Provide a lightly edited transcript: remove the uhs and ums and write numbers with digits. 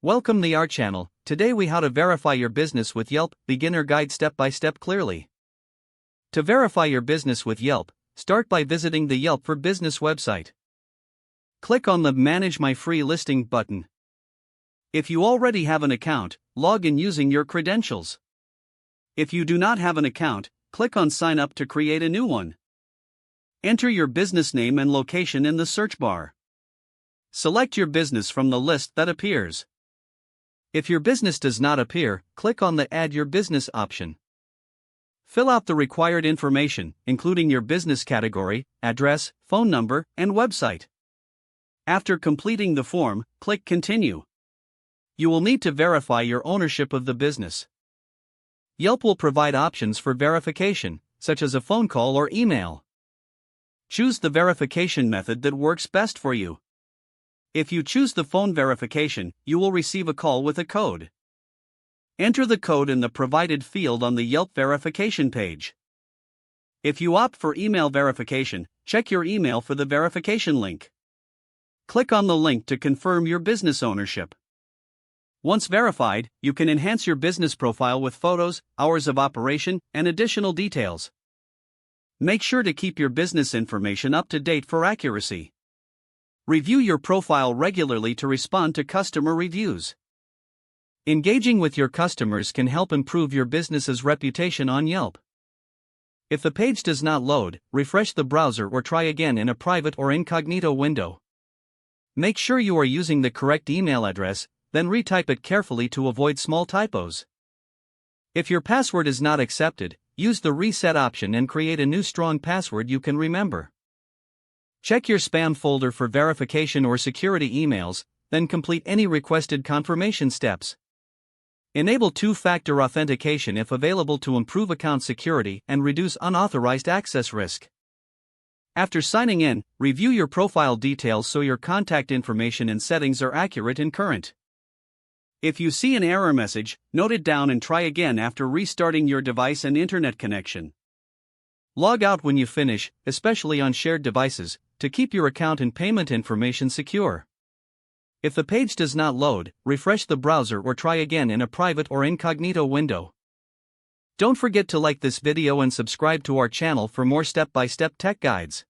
Welcome to our channel. Today we how to verify your business with Yelp, beginner guide step by step clearly. To verify your business with Yelp, start by visiting the Yelp for Business website. Click on the Manage My Free Listing button. If you already have an account, log in using your credentials. If you do not have an account, click on Sign Up to create a new one. Enter your business name and location in the search bar. Select your business from the list that appears. If your business does not appear, click on the Add Your Business option. Fill out the required information, including your business category, address, phone number, and website. After completing the form, click Continue. You will need to verify your ownership of the business. Yelp will provide options for verification, such as a phone call or email. Choose the verification method that works best for you. If you choose the phone verification, you will receive a call with a code. Enter the code in the provided field on the Yelp verification page. If you opt for email verification, check your email for the verification link. Click on the link to confirm your business ownership. Once verified, you can enhance your business profile with photos, hours of operation, and additional details. Make sure to keep your business information up to date for accuracy. Review your profile regularly to respond to customer reviews. Engaging with your customers can help improve your business's reputation on Yelp. If the page does not load, refresh the browser or try again in a private or incognito window. Make sure you are using the correct email address, then retype it carefully to avoid small typos. If your password is not accepted, use the reset option and create a new strong password you can remember. Check your spam folder for verification or security emails, then complete any requested confirmation steps. Enable two-factor authentication if available to improve account security and reduce unauthorized access risk. After signing in, review your profile details so your contact information and settings are accurate and current. If you see an error message, note it down and try again after restarting your device and internet connection. Log out when you finish, especially on shared devices, to keep your account and payment information secure. If the page does not load, refresh the browser or try again in a private or incognito window. Don't forget to like this video and subscribe to our channel for more step-by-step tech guides.